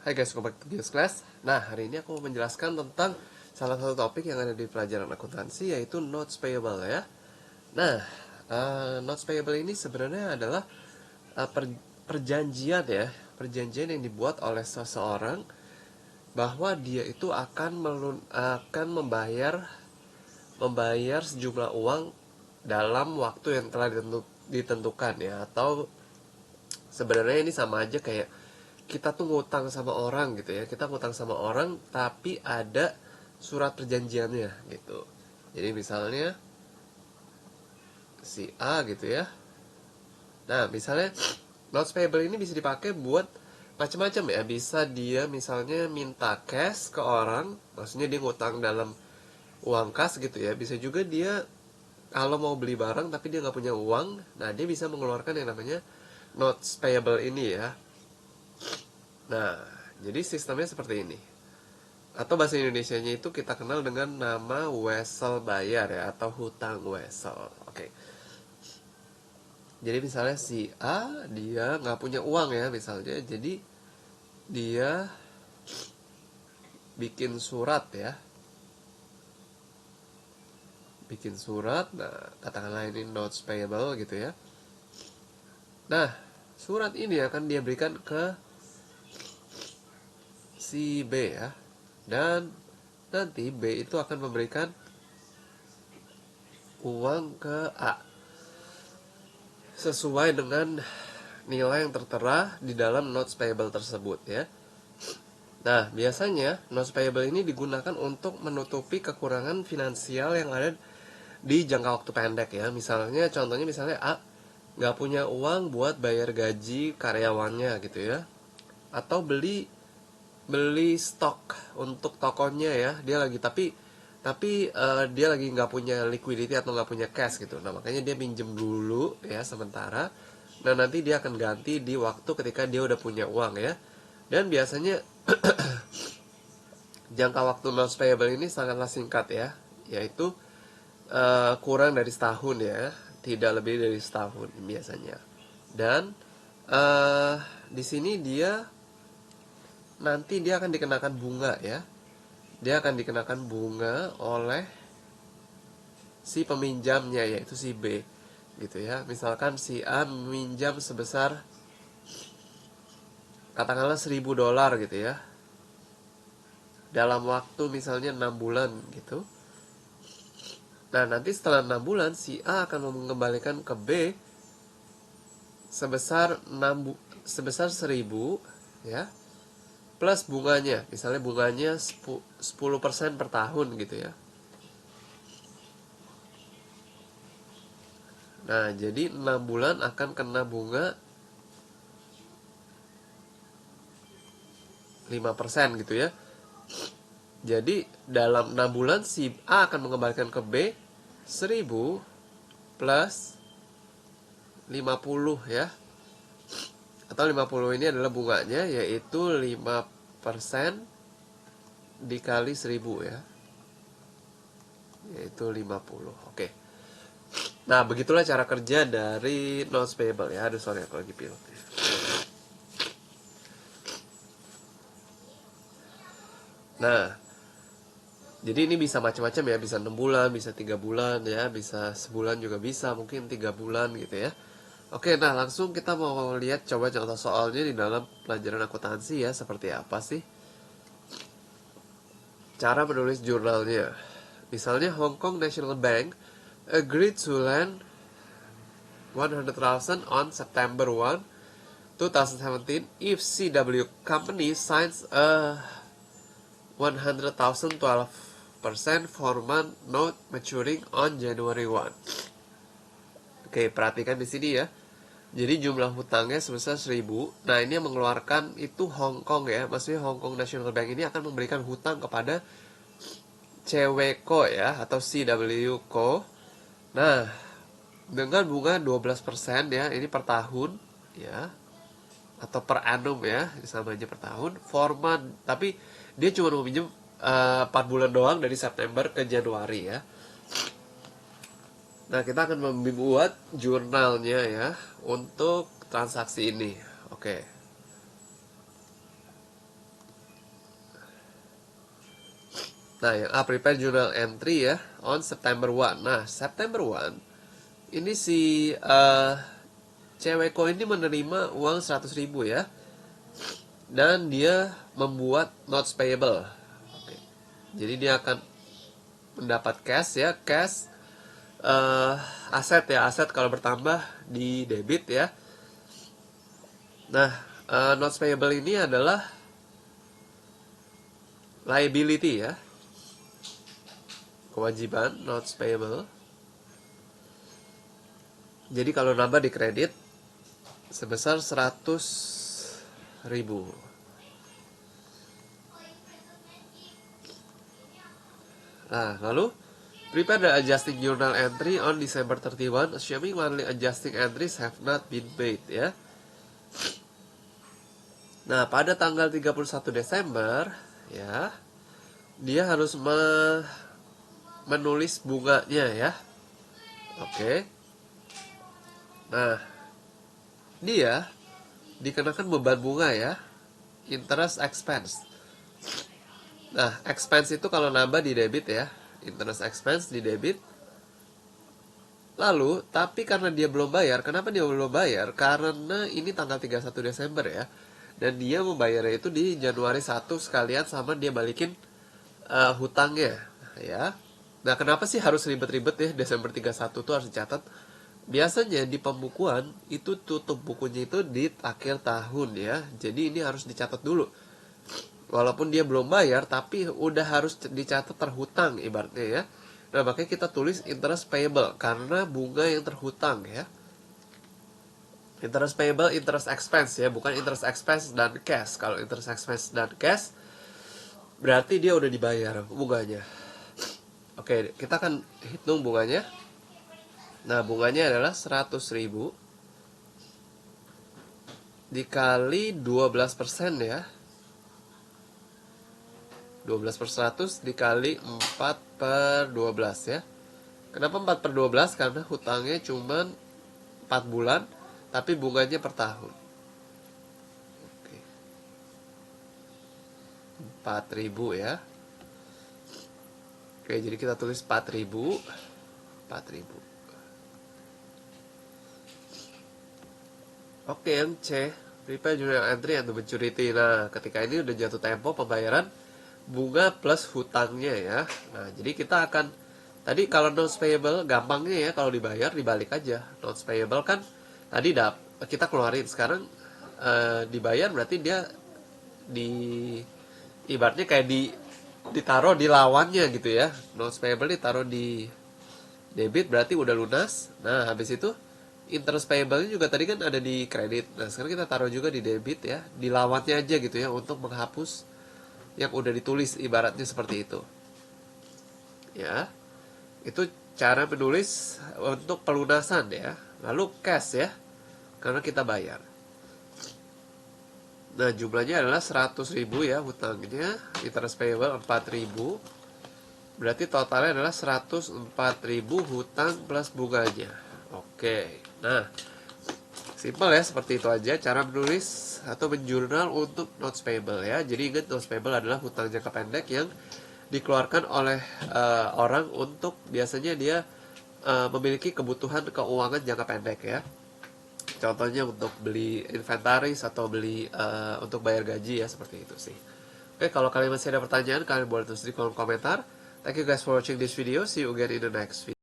Hai guys, welcome back to Bios Class. Nah, hari ini aku mau menjelaskan tentang salah satu topik yang ada di pelajaran akuntansi, yaitu notes payable ya. Nah, notes payable ini sebenarnya adalah perjanjian ya, perjanjian yang dibuat oleh seseorang bahwa dia itu akan membayar sejumlah uang dalam waktu yang telah ditentukan ya, atau sebenarnya ini sama aja kayak kita tuh ngutang sama orang gitu ya, kita ngutang sama orang tapi ada surat perjanjiannya gitu. Jadi misalnya si A gitu ya, nah misalnya notes payable ini bisa dipakai buat macam-macam ya. Bisa dia misalnya minta cash ke orang, maksudnya dia ngutang dalam uang kas gitu ya. Bisa juga dia kalau mau beli barang tapi dia nggak punya uang, nah dia bisa mengeluarkan yang namanya notes payable ini ya. Nah, jadi sistemnya seperti ini. Atau bahasa Indonesianya itu kita kenal dengan nama wesel bayar ya, atau hutang wesel. Oke. Jadi misalnya si A dia nggak punya uang ya misalnya, jadi dia bikin surat ya, bikin surat. Nah, katakanlah ini notes payable gitu ya. Nah, surat ini akan dia berikan ke si B ya, dan nanti B itu akan memberikan uang ke A sesuai dengan nilai yang tertera di dalam notes payable tersebut ya. Nah, biasanya notes payable ini digunakan untuk menutupi kekurangan finansial yang ada di jangka waktu pendek ya. Misalnya, contohnya misalnya A nggak punya uang buat bayar gaji karyawannya gitu ya, atau beli beli stok untuk tokonya ya. Dia lagi dia lagi nggak punya liquidity atau nggak punya cash gitu. Nah, makanya dia pinjem dulu ya sementara. Nah, nanti dia akan ganti di waktu ketika dia udah punya uang ya. Dan biasanya jangka waktu notes payable ini sangatlah singkat ya, yaitu kurang dari setahun ya, tidak lebih dari setahun biasanya. Dan uh, di sini dia akan dikenakan bunga ya, dia akan dikenakan bunga oleh si peminjamnya, yaitu si B gitu ya. Misalkan si A meminjam sebesar katakanlah $1.000 gitu ya, dalam waktu misalnya 6 bulan gitu. Nah, nanti setelah 6 bulan si A akan mengembalikan ke B sebesar 1.000 ya, plus bunganya. Misalnya bunganya 10% per tahun gitu ya. Nah, jadi 6 bulan akan kena bunga 5% gitu ya. Jadi dalam 6 bulan si A akan mengembalikan ke B 1.000 plus 50 ya. Atau 50 ini adalah bunganya, yaitu 5% dikali 1.000 ya, yaitu 50. Oke. Nah, begitulah cara kerja dari notes payable ya. Aduh, sorry aku lagi pilek. Nah, jadi ini bisa macam-macam ya, bisa 6 bulan, bisa 3 bulan ya, bisa sebulan juga bisa, mungkin 3 bulan gitu ya. Oke, nah langsung kita mau lihat coba contoh soalnya di dalam pelajaran akuntansi ya, seperti apa sih cara menulis jurnalnya. Misalnya Hong Kong National Bank agreed to lend 100,000 on September 1, 2017 if CW Company signs a 100,000 12% for month note maturing on January 1. Oke, perhatikan di sini ya. Jadi jumlah hutangnya sebesar 1.000. Nah, ini yang mengeluarkan itu Hong Kong ya. Maksudnya Hong Kong National Bank ini akan memberikan hutang kepada CWCO ya, atau CWCO. Nah, dengan bunga 12% ya, ini per tahun ya, atau per annum ya, sama aja per tahun. Format, tapi dia cuma mau pinjam 4 bulan doang, dari September ke Januari ya. Nah, kita akan membuat jurnalnya ya, untuk transaksi ini. Oke. Nah, yang A, prepare journal entry ya on September 1. Nah, September 1 ini si cewek ini menerima uang 100.000 ya, dan dia membuat notes payable. Oke. Jadi dia akan mendapat cash ya, cash aset ya, aset kalau bertambah di debit ya. Nah, notes payable ini adalah liability ya, kewajiban notes payable. Jadi kalau nambah di kredit sebesar 100.000. Nah, lalu prepare the adjusting journal entry on December 31, assuming monthly adjusting entries have not been made ya. Nah, pada tanggal 31 Desember ya, dia harus menulis bunganya ya. Oke. Nah, dia dikenakan beban bunga ya, interest expense. Nah, expense itu kalau nambah di debit ya, interest expense di debit. Lalu, tapi karena dia belum bayar, kenapa dia belum bayar? Karena ini tanggal 31 Desember ya, dan dia membayarnya itu di Januari 1 sekalian sama dia balikin hutangnya ya. Nah, kenapa sih harus ribet-ribet ya, Desember 31 tuh harus dicatat? Biasanya di pembukuan itu tutup bukunya itu di akhir tahun ya. Jadi ini harus dicatat dulu. Walaupun dia belum bayar, tapi udah harus dicatat terhutang ibaratnya ya. Nah, makanya kita tulis interest payable karena bunga yang terhutang ya. Interest payable, interest expense ya, bukan interest expense dan cash. Kalau interest expense dan cash berarti dia udah dibayar bunganya. Oke, kita akan hitung bunganya. Nah, bunganya adalah 100.000 dikali 12% ya. 12/100 dikali 4/12 ya. Kenapa 4/12? Karena hutangnya cuma 4 bulan, tapi bunganya per tahun. Oke. 4.000 ya. Oke, jadi kita tulis 4.000. 4.000. Oke, yang C, prepare journal entry and maturity. Nah, ketika ini udah jatuh tempo pembayaran bunga plus hutangnya ya. Nah, jadi kita akan, tadi kalau notes payable gampangnya ya, kalau dibayar dibalik aja. Notes payable kan tadi kita keluarin, sekarang dibayar berarti dia ibaratnya kayak ditaruh di lawannya gitu ya. Notes payable ditaruh di debit berarti udah lunas. Nah, habis itu interest payable juga tadi kan ada di kredit. Nah, sekarang kita taruh juga di debit ya, di lawannya aja gitu ya, untuk menghapus yang udah ditulis, ibaratnya seperti itu ya. Itu cara menulis untuk pelunasan ya. Lalu cash ya, karena kita bayar. Nah, jumlahnya adalah 100.000 ya hutangnya, interest payable 4.000, berarti totalnya adalah 104.000 hutang plus bunganya. Oke, nah simple ya, seperti itu aja cara menulis atau menjurnal untuk notes payable ya. Jadi ingat, notes payable adalah hutang jangka pendek yang dikeluarkan oleh orang untuk biasanya dia memiliki kebutuhan keuangan jangka pendek ya. Contohnya untuk beli inventaris atau beli untuk bayar gaji ya, seperti itu sih. Oke, kalau kalian masih ada pertanyaan, kalian boleh tulis di kolom komentar. Thank you guys for watching this video. See you again in the next video.